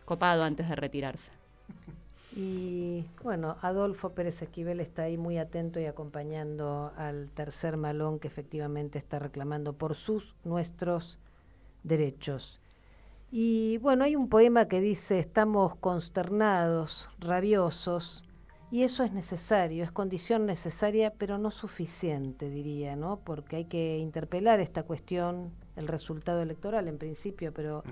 copado antes de retirarse. Y bueno, Adolfo Pérez Esquivel está ahí muy atento y acompañando al tercer malón que efectivamente está reclamando por nuestros derechos. Y bueno, hay un poema que dice: estamos consternados, rabiosos, y eso es necesario, es condición necesaria, pero no suficiente, diría, ¿no? Porque hay que interpelar esta cuestión, el resultado electoral en principio, pero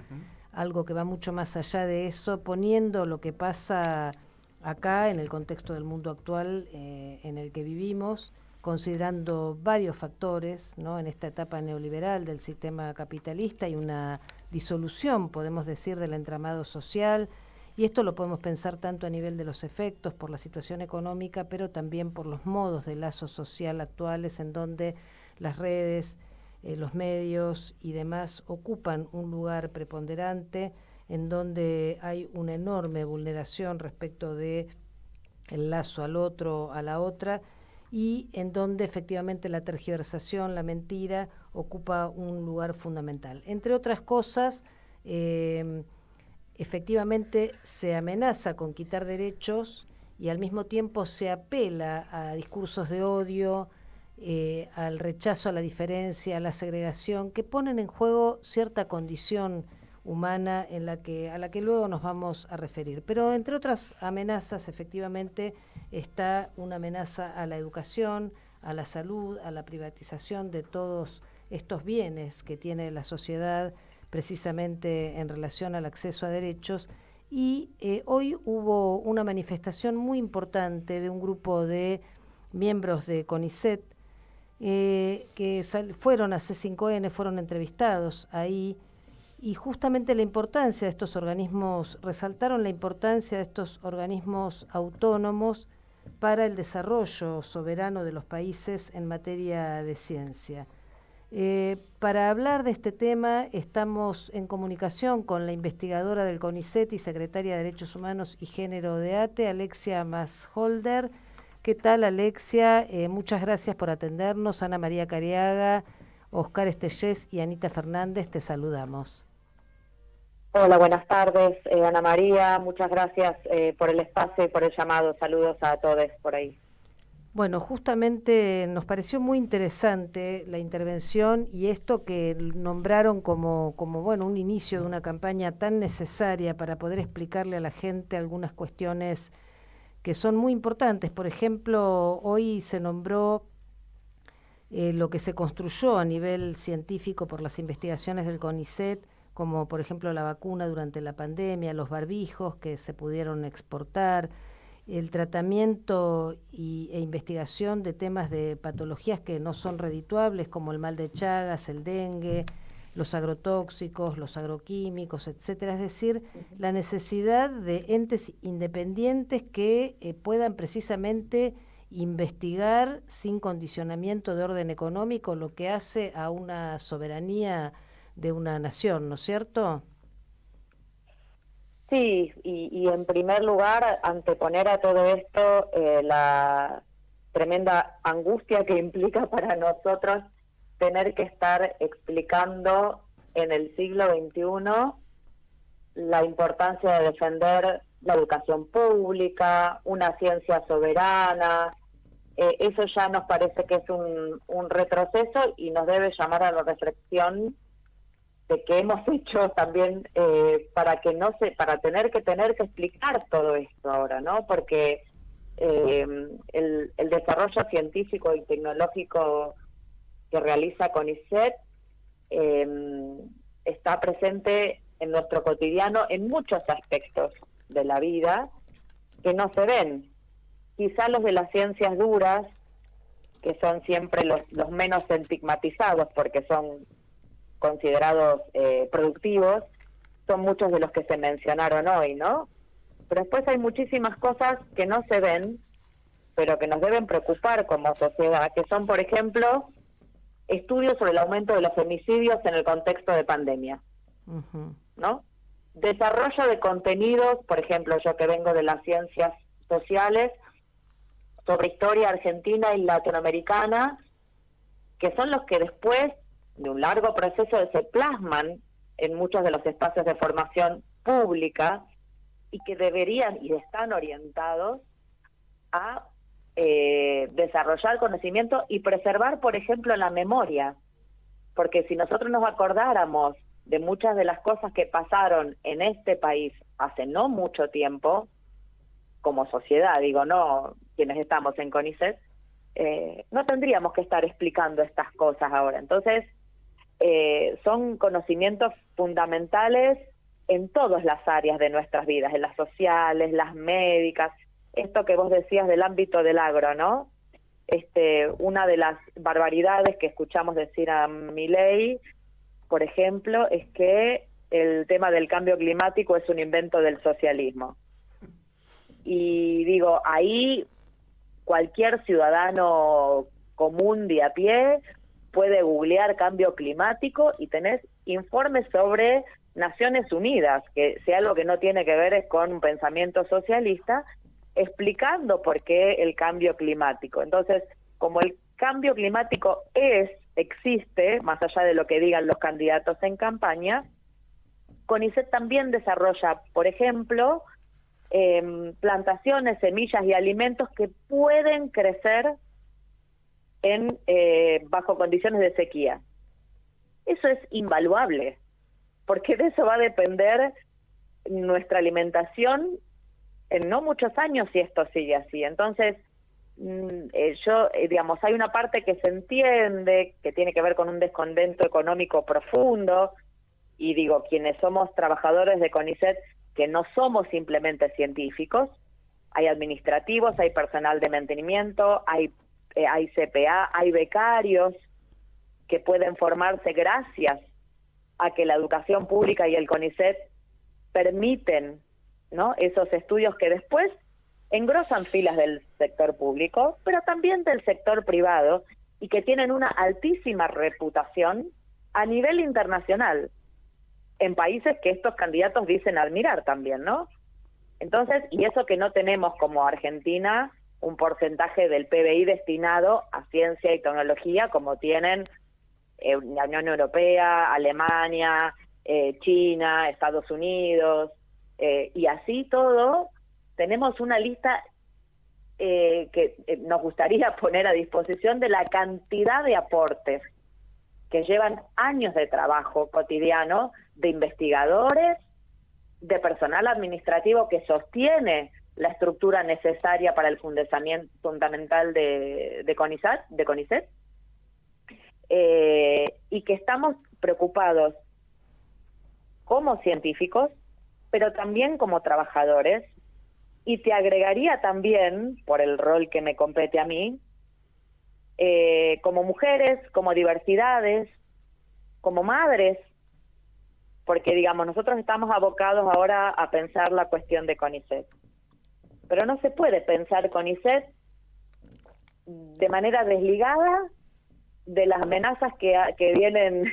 algo que va mucho más allá de eso, poniendo lo que pasa acá en el contexto del mundo actual en el que vivimos, considerando varios factores, ¿no? En esta etapa neoliberal del sistema capitalista y una disolución, podemos decir, del entramado social, y esto lo podemos pensar tanto a nivel de los efectos por la situación económica, pero también por los modos de lazo social actuales en donde las redes, los medios y demás ocupan un lugar preponderante, en donde hay una enorme vulneración respecto de el lazo al otro, a la otra, y en donde efectivamente la tergiversación, la mentira, ocupa un lugar fundamental. Entre otras cosas, efectivamente se amenaza con quitar derechos y al mismo tiempo se apela a discursos de odio, al rechazo a la diferencia, a la segregación, que ponen en juego cierta condición humana a la que luego nos vamos a referir. Pero entre otras amenazas, efectivamente, está una amenaza a la educación, a la salud, a la privatización de todos estos bienes que tiene la sociedad precisamente en relación al acceso a derechos. Y hoy hubo una manifestación muy importante de un grupo de miembros de CONICET que fueron a C5N, fueron entrevistados ahí, y justamente la importancia de estos organismos, resaltaron la importancia de estos organismos autónomos para el desarrollo soberano de los países en materia de ciencia. Para hablar de este tema estamos en comunicación con la investigadora del CONICET y secretaria de Derechos Humanos y Género de ATE, Alexia Masholder. ¿Qué tal, Alexia? Muchas gracias por atendernos. Ana María Cariaga, Oscar Estellés y Anita Fernández, te saludamos. Hola, buenas tardes, Ana María. Muchas gracias por el espacio y por el llamado. Saludos a todos por ahí. Bueno, justamente nos pareció muy interesante la intervención y esto que nombraron como bueno, un inicio de una campaña tan necesaria para poder explicarle a la gente algunas cuestiones que son muy importantes. Por ejemplo, hoy se nombró lo que se construyó a nivel científico por las investigaciones del CONICET, como por ejemplo la vacuna durante la pandemia, los barbijos que se pudieron exportar, el tratamiento e investigación de temas de patologías que no son redituables, como el mal de Chagas, el dengue, los agrotóxicos, los agroquímicos, etcétera. Es decir, la necesidad de entes independientes que puedan precisamente investigar sin condicionamiento de orden económico lo que hace a una soberanía de una nación, ¿no es cierto? Sí, y en primer lugar, anteponer a todo esto la tremenda angustia que implica para nosotros tener que estar explicando en el siglo XXI la importancia de defender la educación pública, una ciencia soberana. Eso ya nos parece que es un retroceso y nos debe llamar a la reflexión de que hemos hecho también para tener que explicar todo esto ahora, ¿no? Porque el desarrollo científico y tecnológico que realiza CONICET está presente en nuestro cotidiano en muchos aspectos de la vida que no se ven. Quizá los de las ciencias duras, que son siempre los menos estigmatizados porque son considerados productivos, son muchos de los que se mencionaron hoy, ¿no? Pero después hay muchísimas cosas que no se ven, pero que nos deben preocupar como sociedad, que son, por ejemplo, estudios sobre el aumento de los femicidios en el contexto de pandemia, ¿no? Desarrollo de contenidos, por ejemplo, yo que vengo de las ciencias sociales, sobre historia argentina y latinoamericana, que son los que después de un largo proceso se plasman en muchos de los espacios de formación pública y que deberían y están orientados a desarrollar conocimiento y preservar, por ejemplo, la memoria. Porque si nosotros nos acordáramos de muchas de las cosas que pasaron en este país hace no mucho tiempo, como sociedad, digo, no quienes estamos en CONICET, no tendríamos que estar explicando estas cosas ahora. Entonces, son conocimientos fundamentales en todas las áreas de nuestras vidas, en las sociales, las médicas, esto que vos decías del ámbito del agro, ¿no? Una de las barbaridades que escuchamos decir a Milei, por ejemplo, es que el tema del cambio climático es un invento del socialismo. Y digo, ahí cualquier ciudadano común de a pie puede googlear cambio climático y tenés informes sobre Naciones Unidas, que si algo que no tiene que ver es con un pensamiento socialista, explicando por qué el cambio climático. Entonces, como el cambio climático existe, más allá de lo que digan los candidatos en campaña, CONICET también desarrolla, por ejemplo, plantaciones, semillas y alimentos que pueden crecer bajo condiciones de sequía. Eso es invaluable, porque de eso va a depender nuestra alimentación en no muchos años si esto sigue así. Entonces, digamos, hay una parte que se entiende, que tiene que ver con un descontento económico profundo, y digo, quienes somos trabajadores de CONICET, que no somos simplemente científicos, hay administrativos, hay personal de mantenimiento, hay CPA, hay becarios que pueden formarse gracias a que la educación pública y el CONICET permiten, ¿no?, esos estudios que después engrosan filas del sector público, pero también del sector privado, y que tienen una altísima reputación a nivel internacional, en países que estos candidatos dicen admirar también, ¿no? Entonces, y eso que no tenemos como Argentina un porcentaje del PBI destinado a ciencia y tecnología como tienen la Unión Europea, Alemania, China, Estados Unidos, y así todo, tenemos una lista que nos gustaría poner a disposición de la cantidad de aportes que llevan años de trabajo cotidiano de investigadores, de personal administrativo que sostiene la estructura necesaria para el fundamento fundamental de CONICET, y que estamos preocupados como científicos, pero también como trabajadores, y te agregaría también, por el rol que me compete a mí, como mujeres, como diversidades, como madres, porque digamos, nosotros estamos abocados ahora a pensar la cuestión de CONICET, pero no se puede pensar CONICET de manera desligada de las amenazas que vienen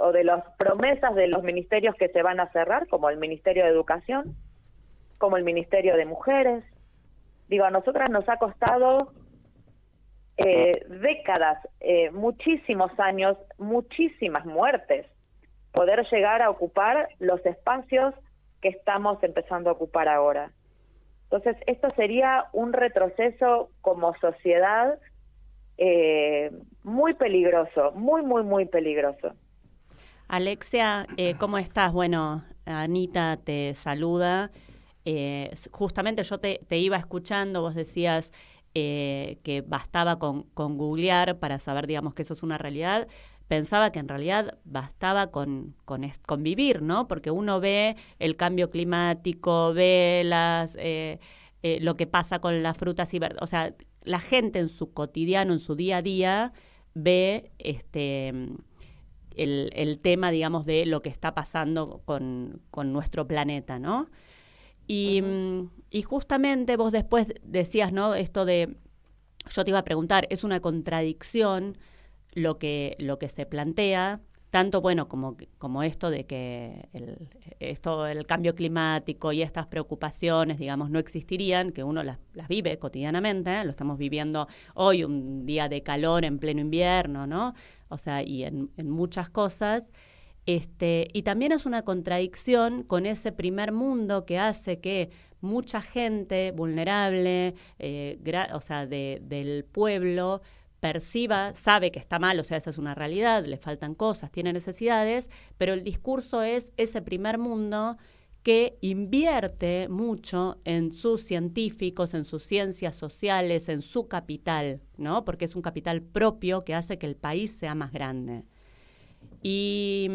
o de las promesas de los ministerios que se van a cerrar, como el Ministerio de Educación, como el Ministerio de Mujeres. Digo, a nosotras nos ha costado décadas, muchísimos años, muchísimas muertes, poder llegar a ocupar los espacios que estamos empezando a ocupar ahora. Entonces, esto sería un retroceso como sociedad muy peligroso, muy, muy, muy peligroso. Alexia, ¿cómo estás? Bueno, Anita te saluda. Justamente yo te iba escuchando, vos decías que bastaba con googlear para saber, digamos, que eso es una realidad. Pensaba que en realidad bastaba con vivir, ¿no? Porque uno ve el cambio climático, ve lo que pasa con las frutas y verduras. O sea, la gente en su cotidiano, en su día a día, ve el tema, digamos, de lo que está pasando con nuestro planeta, ¿no? Y justamente vos después decías, ¿no? Esto de, yo te iba a preguntar, es una contradicción lo que se plantea, tanto bueno como esto de que esto del cambio climático y estas preocupaciones, digamos, no existirían, que uno las vive cotidianamente, lo estamos viviendo hoy, un día de calor en pleno invierno, ¿no? O sea, y en muchas cosas. Y también es una contradicción con ese primer mundo que hace que mucha gente vulnerable, del pueblo, perciba, sabe que está mal, o sea, esa es una realidad, le faltan cosas, tiene necesidades, pero el discurso es ese primer mundo que invierte mucho en sus científicos, en sus ciencias sociales, en su capital, ¿no? Porque es un capital propio que hace que el país sea más grande. Y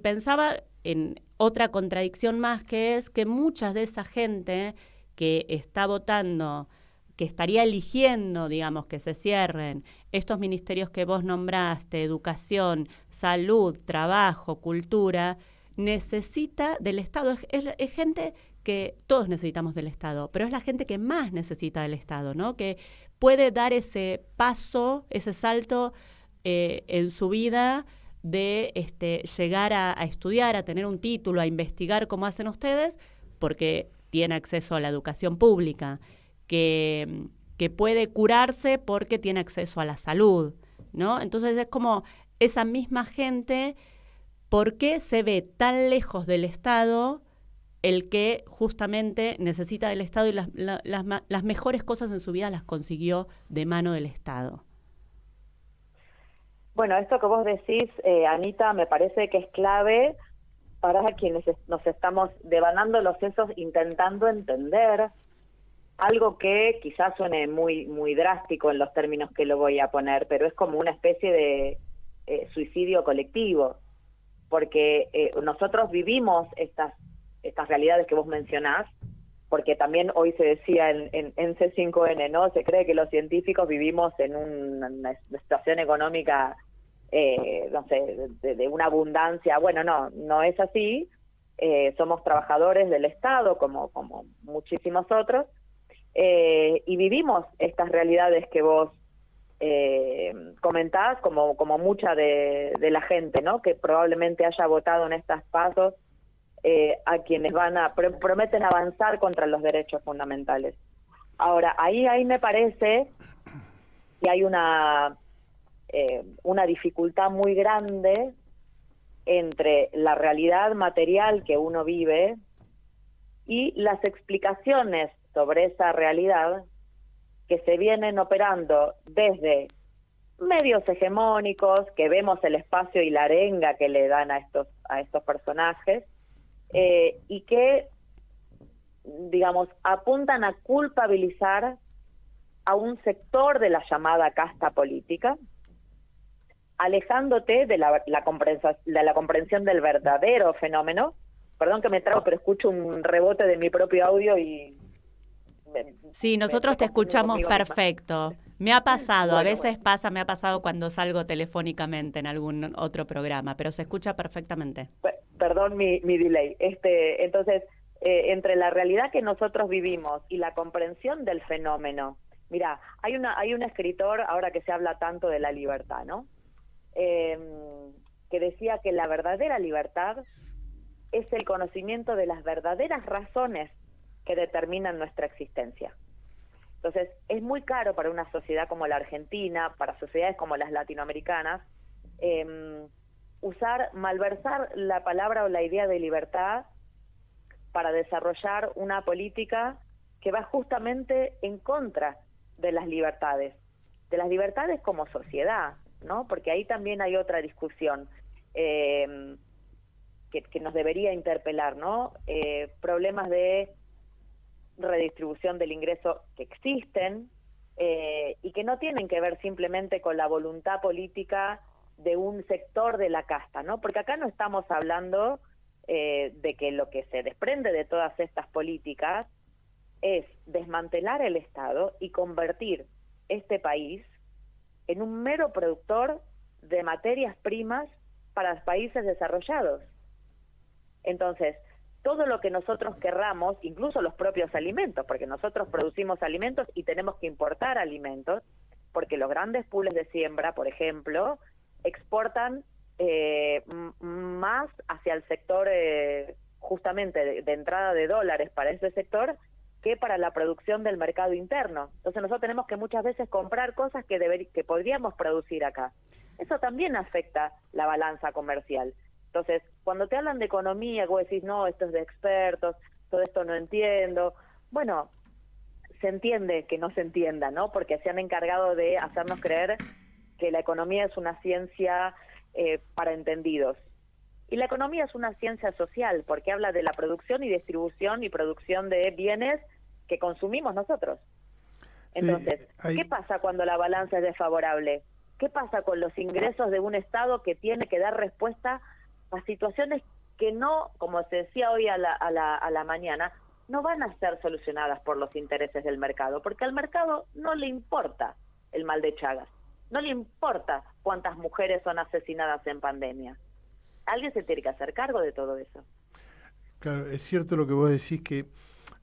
pensaba en otra contradicción más, que es que mucha de esa gente que está votando, que estaría eligiendo, digamos, que se cierren estos ministerios que vos nombraste, educación, salud, trabajo, cultura, necesita del Estado. Es gente que todos necesitamos del Estado, pero es la gente que más necesita del Estado, ¿no? Que puede dar ese paso, ese salto en su vida de llegar a estudiar, a tener un título, a investigar como hacen ustedes, porque tiene acceso a la educación pública, que puede curarse porque tiene acceso a la salud, ¿no? Entonces es como esa misma gente, ¿por qué se ve tan lejos del Estado el que justamente necesita del Estado y las mejores cosas en su vida las consiguió de mano del Estado? Bueno, esto que vos decís, Anita, me parece que es clave para quienes nos estamos devanando los sesos intentando entender algo que quizás suene muy, muy drástico en los términos que lo voy a poner, pero es como una especie de suicidio colectivo, porque nosotros vivimos estas realidades que vos mencionás, porque también hoy se decía en C5N, ¿no? Se cree que los científicos vivimos en una situación económica, no sé, de una abundancia. Bueno, no es así. Somos trabajadores del Estado, como muchísimos otros, y vivimos estas realidades que vos comentás, como mucha de la gente, ¿no? Que probablemente haya votado en estas pasos, a quienes prometen avanzar contra los derechos fundamentales. Ahora, ahí me parece que hay una dificultad muy grande entre la realidad material que uno vive y las explicaciones sobre esa realidad que se vienen operando desde medios hegemónicos, que vemos el espacio y la arenga que le dan a estos personajes, y que, digamos, apuntan a culpabilizar a un sector de la llamada casta política, alejándote de la comprensión del verdadero fenómeno. Perdón que me trago, pero escucho un rebote de mi propio audio y... Sí, nosotros te escuchamos perfecto. Me ha pasado, bueno, a veces pasa, me ha pasado cuando salgo telefónicamente en algún otro programa, pero se escucha perfectamente. Perdón mi delay. Entonces, entre la realidad que nosotros vivimos y la comprensión del fenómeno, mira, hay un escritor, ahora que se habla tanto de la libertad, ¿no? Que decía que la verdadera libertad es el conocimiento de las verdaderas razones que determinan nuestra existencia. Entonces, es muy caro para una sociedad como la Argentina, para sociedades como las latinoamericanas, malversar la palabra o la idea de libertad para desarrollar una política que va justamente en contra de las libertades como sociedad, ¿no? Porque ahí también hay otra discusión que nos debería interpelar, ¿no? Problemas de redistribución del ingreso que existen y que no tienen que ver simplemente con la voluntad política de un sector de la casta, ¿no? Porque acá no estamos hablando de que lo que se desprende de todas estas políticas es desmantelar el Estado y convertir este país en un mero productor de materias primas para los países desarrollados. Entonces, todo lo que nosotros querramos, incluso los propios alimentos, porque nosotros producimos alimentos y tenemos que importar alimentos, porque los grandes pools de siembra, por ejemplo, exportan más hacia el sector justamente de entrada de dólares para ese sector que para la producción del mercado interno. Entonces nosotros tenemos que muchas veces comprar cosas que podríamos producir acá. Eso también afecta la balanza comercial. Entonces, cuando te hablan de economía, vos decís, no, esto es de expertos, todo esto no entiendo. Bueno, se entiende que no se entienda, ¿no? Porque se han encargado de hacernos creer que la economía es una ciencia para entendidos. Y la economía es una ciencia social, porque habla de la producción y distribución y producción de bienes que consumimos nosotros. Entonces, ¿qué pasa cuando la balanza es desfavorable? ¿Qué pasa con los ingresos de un Estado que tiene que dar respuesta a situaciones que no, como se decía hoy a la mañana, no van a ser solucionadas por los intereses del mercado? Porque al mercado no le importa el mal de Chagas, no le importa cuántas mujeres son asesinadas en pandemia. Alguien se tiene que hacer cargo de todo eso. Claro, es cierto lo que vos decís, que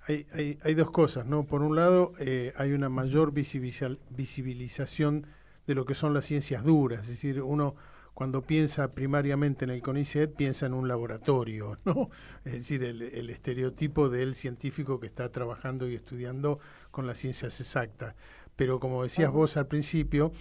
hay dos cosas, ¿no? Por un lado, hay una mayor visibilización de lo que son las ciencias duras, es decir, uno cuando piensa primariamente en el CONICET piensa en un laboratorio, ¿no? Es decir, el estereotipo del científico que está trabajando y estudiando con las ciencias exactas. Pero como decías vos al principio,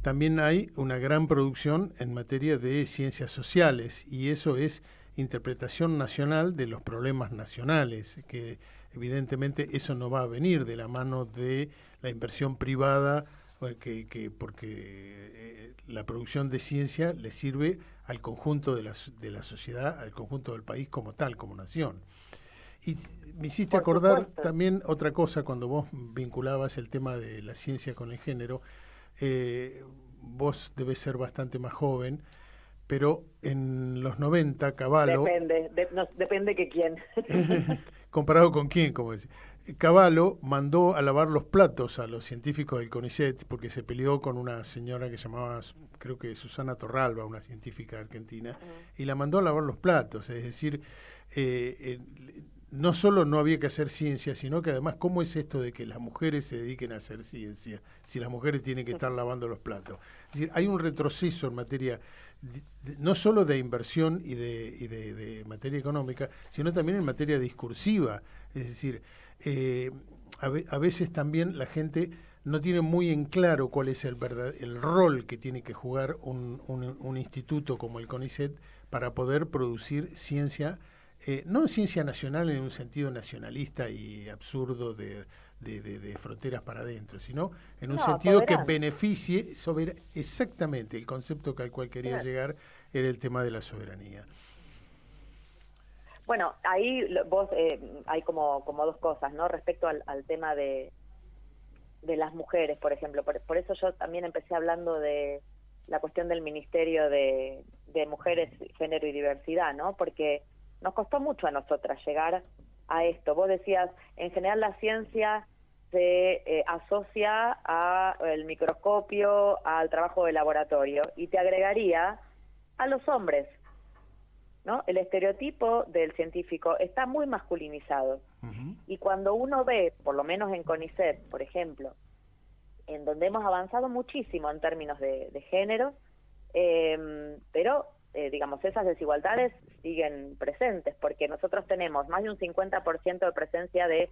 también hay una gran producción en materia de ciencias sociales, y eso es interpretación nacional de los problemas nacionales, que evidentemente eso no va a venir de la mano de la inversión privada, porque la producción de ciencia le sirve al conjunto de la sociedad, al conjunto del país como tal, como nación. Y me hiciste acordar también otra cosa cuando vos vinculabas el tema de la ciencia con el género. Vos debes ser bastante más joven, pero en los 90 Cavallo... Depende que quién. ¿Comparado con quién? Como decís. Cavallo mandó a lavar los platos a los científicos del CONICET porque se peleó con una señora que llamaba, creo que Susana Torralba, una científica argentina, y la mandó a lavar los platos. Es decir, no solo no había que hacer ciencia, sino que además, ¿cómo es esto de que las mujeres se dediquen a hacer ciencia si las mujeres tienen que estar lavando los platos? Es decir, hay un retroceso en materia no solo de inversión y de materia económica, sino también en materia discursiva. Es decir, a veces también la gente no tiene muy en claro cuál es el rol que tiene que jugar un instituto como el CONICET para poder producir ciencia, no ciencia nacional en un sentido nacionalista y absurdo de fronteras para adentro, sino en un sentido que beneficie exactamente el concepto al cual quería llegar, era el tema de la soberanía. Bueno, ahí vos hay como dos cosas, ¿no? Respecto al tema de las mujeres, por ejemplo. Por eso yo también empecé hablando de la cuestión del Ministerio de Mujeres, Género y Diversidad, ¿no? Porque nos costó mucho a nosotras llegar a esto. Vos decías, en general la ciencia se asocia al microscopio, al trabajo de laboratorio, y te agregaría a los hombres, ¿no? El estereotipo del científico está muy masculinizado. Y cuando uno ve, por lo menos en CONICET, por ejemplo, en donde hemos avanzado muchísimo en términos de género, pero digamos, esas desigualdades siguen presentes, porque nosotros tenemos más de un 50% de presencia de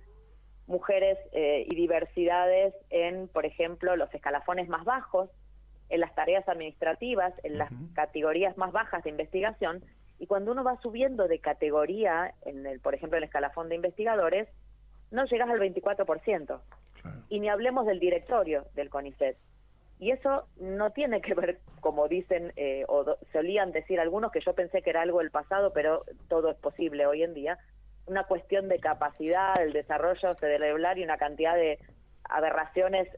mujeres y diversidades en, por ejemplo, los escalafones más bajos, en las tareas administrativas, en las categorías más bajas de investigación. Y cuando uno va subiendo de categoría, por ejemplo, en el escalafón de investigadores, no llegas al 24%. Claro. Y ni hablemos del directorio del CONICET. Y eso no tiene que ver, como dicen solían decir algunos, que yo pensé que era algo del pasado, pero todo es posible hoy en día, una cuestión de capacidad, el desarrollo cerebral y una cantidad de aberraciones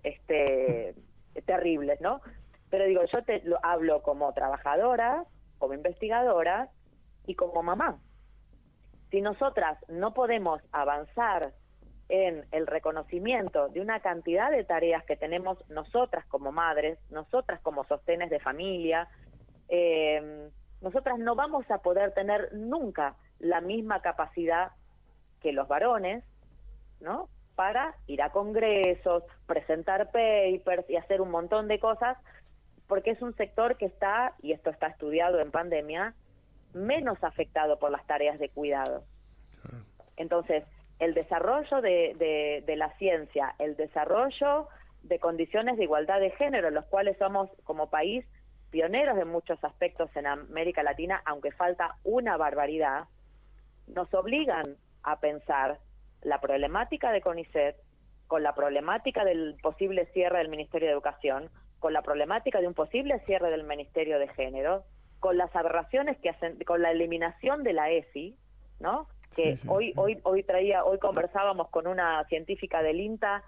terribles, ¿no? Pero digo, yo lo hablo como trabajadora, como investigadora y como mamá. Si nosotras no podemos avanzar en el reconocimiento de una cantidad de tareas que tenemos nosotras como madres, nosotras como sostenes de familia, nosotras no vamos a poder tener nunca la misma capacidad que los varones, ¿no? Para ir a congresos, presentar papers y hacer un montón de cosas, porque es un sector que está, y esto está estudiado en pandemia, menos afectado por las tareas de cuidado. Entonces, el desarrollo de la ciencia, el desarrollo de condiciones de igualdad de género, en los cuales somos como país pioneros en muchos aspectos en América Latina, aunque falta una barbaridad, nos obligan a pensar la problemática de CONICET con la problemática del posible cierre del Ministerio de Educación, con la problemática de un posible cierre del Ministerio de Género, con las aberraciones que hacen, con la eliminación de la ESI, ¿no? Que Sí. hoy conversábamos con una científica del INTA,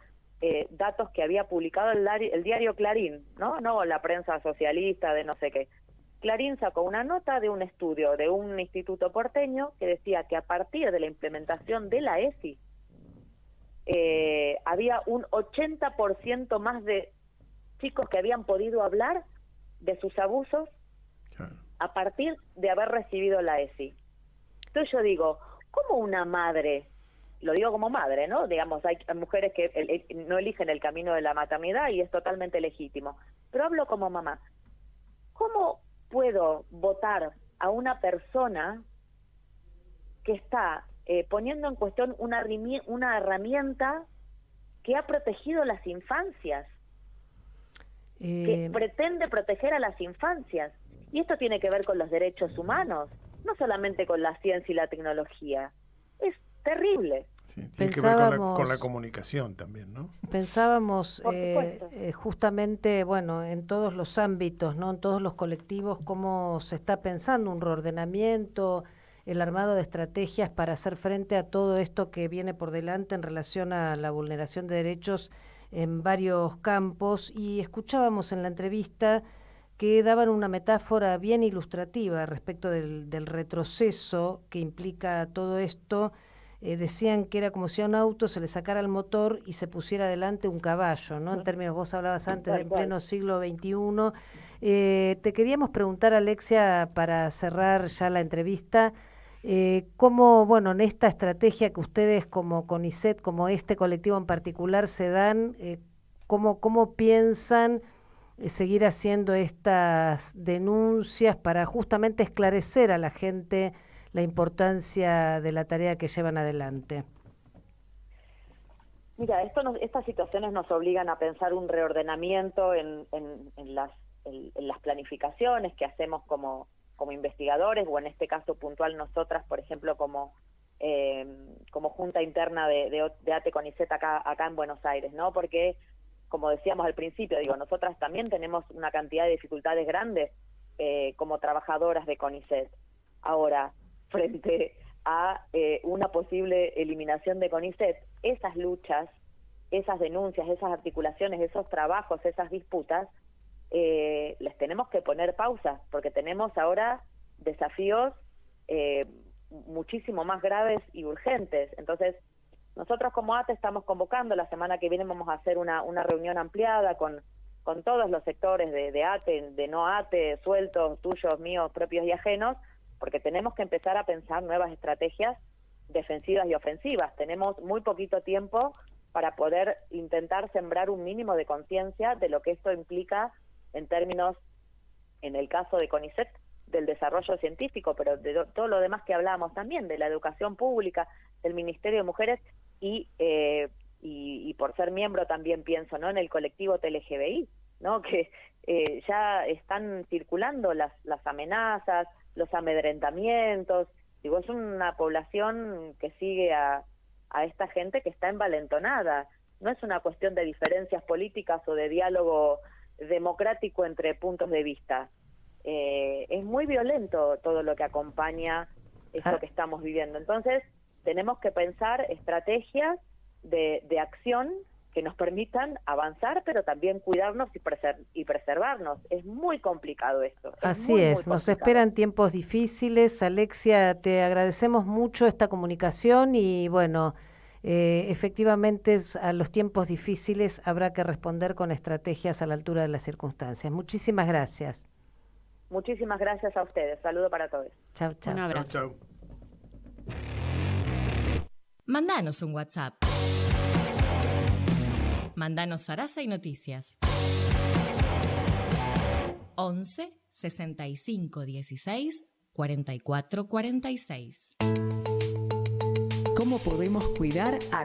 datos que había publicado el diario Clarín, no la prensa socialista de no sé qué. Clarín sacó una nota de un estudio de un instituto porteño que decía que a partir de la implementación de la ESI había un 80% más de chicos que habían podido hablar de sus abusos a partir de haber recibido la ESI. Entonces yo digo, ¿cómo una madre, lo digo como madre, ¿no? Digamos, hay mujeres que no eligen el camino de la maternidad y es totalmente legítimo, pero hablo como mamá. ¿Cómo puedo votar a una persona que está poniendo en cuestión una herramienta que ha protegido las infancias, que pretende proteger a las infancias? Y esto tiene que ver con los derechos humanos, no solamente con la ciencia y la tecnología. Es terrible. Sí, tiene que ver con la comunicación también, ¿no? Pensábamos justamente, bueno, en todos los ámbitos, ¿no? En todos los colectivos, cómo se está pensando un reordenamiento, el armado de estrategias para hacer frente a todo esto que viene por delante en relación a la vulneración de derechos en varios campos. Y escuchábamos en la entrevista que daban una metáfora bien ilustrativa respecto del retroceso que implica todo esto. Decían que era como si a un auto se le sacara el motor y se pusiera adelante un caballo, ¿no? En términos, vos hablabas antes del pleno siglo XXI. Te queríamos preguntar, Alexia, para cerrar ya la entrevista, cómo, bueno, en esta estrategia que ustedes como CONICET, como este colectivo en particular, se dan, cómo piensan seguir haciendo estas denuncias para justamente esclarecer a la gente la importancia de la tarea que llevan adelante. Mira, estas situaciones nos obligan a pensar un reordenamiento en las planificaciones que hacemos como investigadores, o en este caso puntual nosotras, por ejemplo, como junta interna de ATE CONICET acá en Buenos Aires, ¿no? Porque, como decíamos al principio, nosotras también tenemos una cantidad de dificultades grandes como trabajadoras de CONICET. Ahora, frente a una posible eliminación de CONICET, esas luchas, esas denuncias, esas articulaciones, esos trabajos, esas disputas, les tenemos que poner pausa, porque tenemos ahora desafíos muchísimo más graves y urgentes. Entonces, nosotros como ATE estamos convocando, la semana que viene vamos a hacer una reunión ampliada con todos los sectores de ATE, de no ATE, sueltos, tuyos, míos, propios y ajenos, porque tenemos que empezar a pensar nuevas estrategias defensivas y ofensivas. Tenemos muy poquito tiempo para poder intentar sembrar un mínimo de conciencia de lo que esto implica en términos, en el caso de CONICET, del desarrollo científico, pero de todo lo demás que hablábamos también, de la educación pública, del Ministerio de Mujeres y por ser miembro también pienso, ¿no?, en el colectivo TLGBI, ¿no?, que ya están circulando las amenazas, los amedrentamientos. Digo, es una población que sigue a esta gente que está envalentonada. No es una cuestión de diferencias políticas o de diálogo democrático entre puntos de vista. Es muy violento todo lo que acompaña esto que estamos viviendo. Entonces, tenemos que pensar estrategias de acción que nos permitan avanzar, pero también cuidarnos y preservarnos. Es muy complicado esto. Así es, nos esperan tiempos difíciles. Alexia, te agradecemos mucho esta comunicación y bueno, efectivamente a los tiempos difíciles habrá que responder con estrategias a la altura de las circunstancias. Muchísimas gracias. Muchísimas gracias a ustedes. Saludo para todos. Chau, chau. Un abrazo. Chau, chau. Mandanos un WhatsApp. Mandanos Sarasa y Noticias. 11 65 16 44 46. ¿Cómo podemos cuidar a